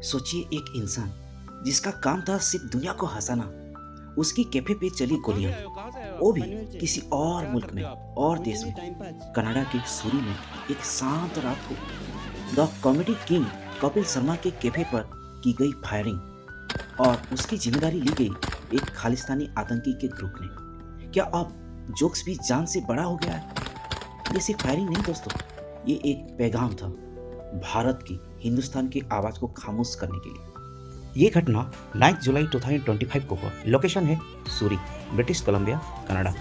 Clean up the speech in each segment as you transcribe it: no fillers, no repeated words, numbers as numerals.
सोचिए एक इंसान जिसका काम था सिर्फ दुनिया को हंसाना, उसकी कैफे पे चली कहाँ से गोलियां, आए हो कहाँ से आए हो आप वो भी पनवेल से? किसी और क्या मुल्क करते में हो आप? और कुछ देश नहीं, में। Time pass. कनाडा के सूरी में एक शांत रात को the comedy king Kapil Sharma के कैफे पर की गई फायरिंग और उसकी जिम्मेदारी ली गई एक खालिस्तानी आतंकी के ग्रुप ने। क्या अब जोक्स भी जान से बड़ा हो गया है? ये सिर्फ फायरिंग नहीं दोस्तों, ये एक पैगाम था भारत की हिंदुस्तान की आवाज को खामोश करने के लिए। ये घटना 9 जुलाई 2025 को हुआ। लोकेशन है Suri, British Columbia, Canada.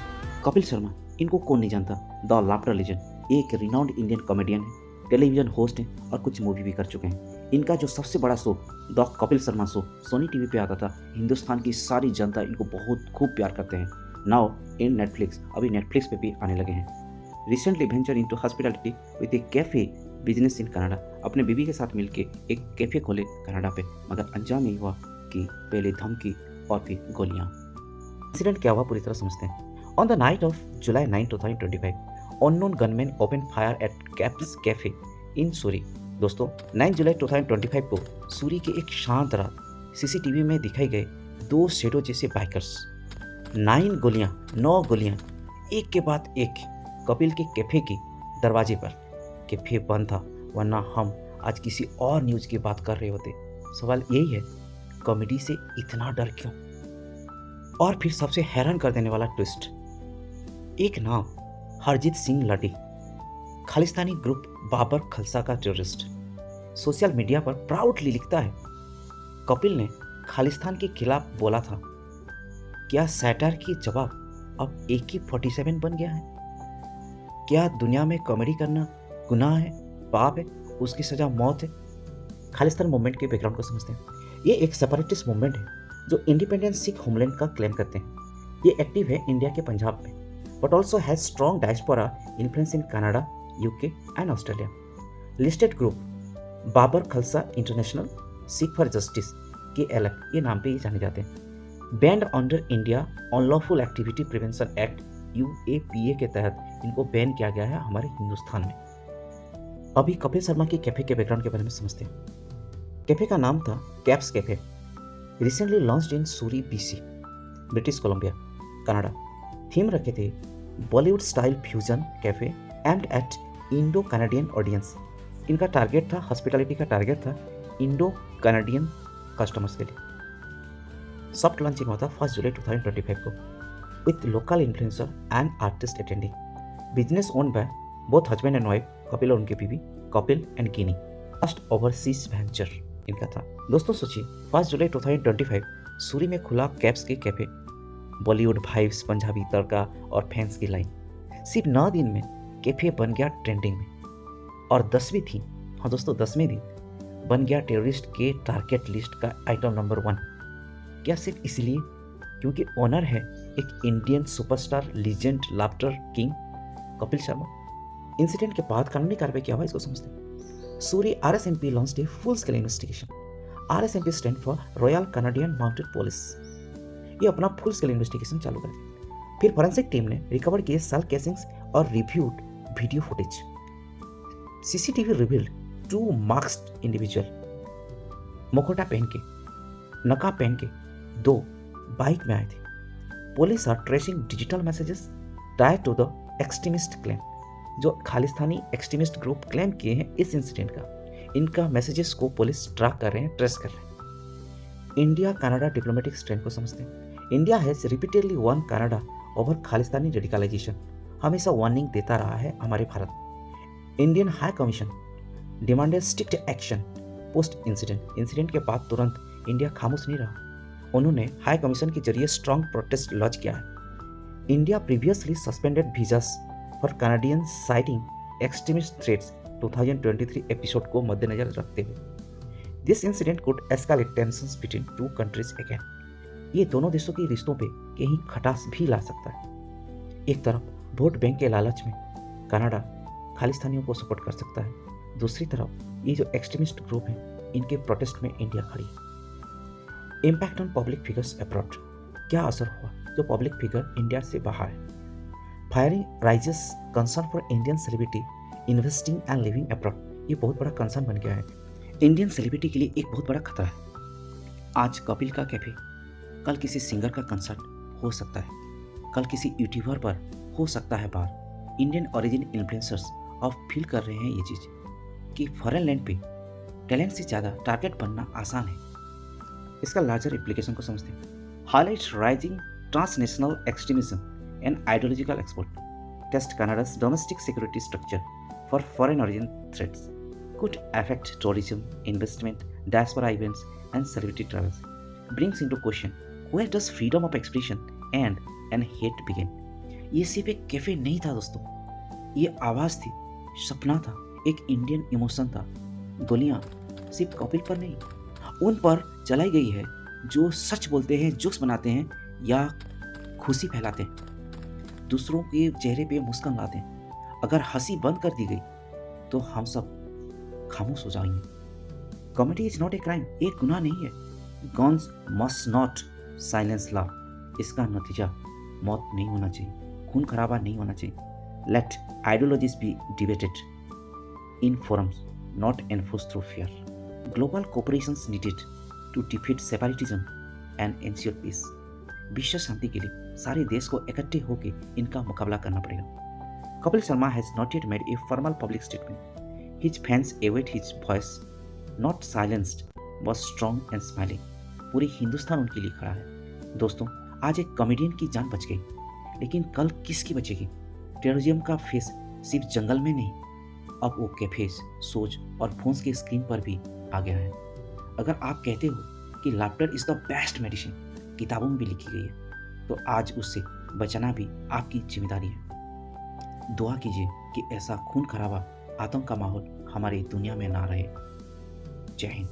Kapil Sharma, इनको कौन नहीं जानता, द लाफ्टर लीजेंड, एक रिनाउंड इंडियन कॉमेडियन है, टेलीविजन होस्ट हैं और कुछ मूवी भी कर चुके हैं। इनका जो सबसे बड़ा show the Kapil Sharma show Sony TV पे आता था, हिंदुस्तान की सारी जनता इनको बहुत खूब प्यार करते हैं। नाउ इन नेटफ्लिक्स, अभी नेटफ्लिक्स पे भी आने लगे हैं। Recently venture into hospitality with A cafe business in Canada. अपने बीवी के साथ मिलकर एक कैफे खोले कनाडा पे, मगर अंजाम यही हुआ कि पहले धमकी और फिर गोलियां। इंसिडेंट क्या हुआ पूरी तरह समझते हैं। On the night of July 9, 2025, unknown gunman open fire eight caps cafe in Suri. दोस्तों 9 जुलाई 2025 को सूरी के एक शांत रात सीसीटीवी में दिखाई गए दो शेडो जैसे बाइकर्स। 9 गोलियां एक के बाद एक कपिल के कैफे के दरवाजे पर। कैफे बंद था, वरना हम आज किसी और न्यूज की बात कर रहे होते। सवाल यही है, कॉमेडी से इतना डर क्यों? और फिर सबसे हैरान कर देने वाला ट्विस्ट, एक नाम हरजीत सिंह लडी, खालिस्तानी ग्रुप बाबर खलसा का टेररिस्ट, सोशल मीडिया पर प्राउडली लिखता है कपिल ने खालिस्तान के खिलाफ बोला था। क्या सैटायर की जवाब अब AK-47 बन गया है? क्या दुनिया में कॉमेडी करना गुनाह है, पाप है, उसकी सजा मौत है? खालिस्तान मूवमेंट के बैकग्राउंड को समझते हैं। ये एक सेपरेटिस्ट मूवमेंट है जो इंडिपेंडेंट सिख होमलैंड का क्लेम करते हैं। ये एक्टिव है इंडिया के पंजाब में, but also has strong diaspora influence in Canada, UK and Australia. Listed group Babbar Khalsa international, Sikh for justice के अलग ये नाम पे ये जाने जाते हैं। Banned under India unlawful activity prevention act UAPA के तहत इनको बैन किया गया है हमारे हिंदुस्तान में। अभी कपिल शर्मा के कैफे के बैकग्राउंड के बारे में समझते हैं। कैफे का नाम था caps cafe, recently launched in Suri BC, British Columbia, Canada. Theme रखे थे Bollywood style fusion cafe aimed at Indo Canadian audience. इनका टारगेट था, हॉस्पिटैलिटी का टारगेट था इंडो कनाडियन कस्टमर्स के लिए। सॉफ्ट लॉन्चिंग हुआ था 1 जुलाई 2025 को with local influencer and artist attending. Business owned by both husband and wife, Kapil और उनके बीवी, Kapil and Guinea. First overseas venture इनका था। दोस्तों सोचिए 1 जुलाई 2025 सूरी में खुला कैप्स के कैफे, बॉलीवुड वाइब्स, पंजाबी तड़का और फैंस की लाइन। सिर्फ 9 दिन में कैफे बन गया ट्रेंडिंग में। और 10वीं थी, हाँ दोस्तों 10वें दिन बन गया टेररिस्ट के टारगेट लिस्ट का आइटम नंबर 1। क्या सिर्फ इसलिए क्योंकि ओनर है एक Indian superstar legend laughter king Kapil Sharma? Incident के बाद कानूनी कार्रवाई क्या हुआ इसको समझते हैं। Suri RSMP launched a full scale investigation. RSMP stand for royal Canadian mounted police. ये अपना फुल स्केल इन्वेस्टिगेशन चालू कर दिया। फिर फॉरेंसिक टीम ने रिकवर किए सेल केसिंग्स और reviewed video footage. CCTV revealed 2 masked individual, मुखौटा पहन के, नकाब पहन के 2 बाइक में आए थे। Police are tracing digital messages tied to the extremist claim, जो खालिस्तानी एक्सट्रीमिस्ट ग्रुप क्लेम किए हैं इस इंसिडेंट का। इनका मैसेजेस को पुलिस ट्रैक कर रहे हैं, ट्रेस कर रहे हैं। इंडिया कनाडा डिप्लोमेटिक स्ट्रेंथ को समझते हैं। इंडिया हैज रिपीटेडली वन कनाडा ओवर खालिस्तानी रेडिकलाइजेशन। हमेशा वार्निंग देता रहा है हमारे भारत। Indian high commission demanded strict action post incident. Incident के बाद तुरंत इंडिया खामोश नहीं रहा, उन्होंने हाई कमीशन के जरिए स्ट्रॉन्ग प्रोटेस्ट लॉन्च किया है। India previously suspended visas for Canadian citing extremist threats 2023 episode को मद्देनजर रखते हुए। This incident could escalate tensions between 2 countries again. ये दोनों देशों के रिश्तों पे कहीं खटास भी ला सकता है। एक तरफ वोट बैंक के लालच में कनाडा खालिस्तानियों को सपोर्ट कर सकता है, दूसरी तरफ ये जो एक्सट्रीमिस्ट ग्रुप हैं इनके प्रोटेस्ट में इंडिया खड़ी है। Impact on public figures abroad, क्या असर हुआ जो पब्लिक फिगर इंडिया से बाहर है? Firing rises concern for Indian celebrity investing and living abroad. ये बहुत बड़ा कंसर्न बन गया है। इंडियन सेलिब्रिटी के लिए एक बहुत बड़ा खतरा है। आज कपिल का कैफे, कल किसी सिंगर का कंसर्ट हो सकता है, कल किसी यूट्यूबर पर हो सकता है बार। इंडियन ओरिजिन इन्फ्लुएंसर्स अब फील कर रहे हैं ये चीज़ कि फॉरेन लैंड पे टैलेंट से ज़्यादा टारगेट बनना आसान है। इसका लार्जर एप्लीकेशन को समझते हैं। Highlight rising transnational extremism and ideological export test Canada's domestic security structure for foreign origin threats could affect tourism, investment, diaspora events, and celebrity travels. Brings into question where does freedom of expression and hate begin? ये सिर्फ एक cafe नहीं था दोस्तों, ये आवाज़ थी, सपना था, एक इंडियन इमोशन था। गोलियां सिर्फ कपिल पर नहीं, उन पर चलाई गई है जो सच बोलते हैं, जोक्स बनाते हैं या खुशी फैलाते हैं, दूसरों के चेहरे पे मुस्कान लाते हैं। अगर हंसी बंद कर दी गई तो हम सब खामोश हो जाएंगे। Comedy is not a crime, एक गुनाह नहीं है। Guns must not silence love, इसका नतीजा मौत नहीं होना चाहिए, खून खराबा नहीं होना चाहिए। Let ideologies be debated in forums, not enforce through fear. Global cooperations needed to defeat separatism and ensure peace. विश्व शांति के लिए सारे देश को इकट्ठे होकर इनका मुकाबला करना पड़ेगा। Kapil Sharma has not yet made a formal public statement. His fans await his voice, not silenced, was strong and smiling. पूरी हिंदुस्तान उनके लिए खड़ा है। दोस्तों, आज एक कॉमेडियन की जान बच गई, लेकिन कल किसकी बचेगी? टेररिज्म का फेस सिर्फ जंगल में नहीं, अब वो कैफेज, सोच और फोन्स के स्क्रीन पर भी आ गया है। अगर आप कहते हो कि laughter is the best medicine, किताबों में भी लिखी गई है, तो आज उससे बचाना भी आपकी जिम्मेदारी है। दुआ कीजिए कि ऐसा खून खराबा, आतंक का माहौल हमारी दुनिया में ना रहे। जय हिंद।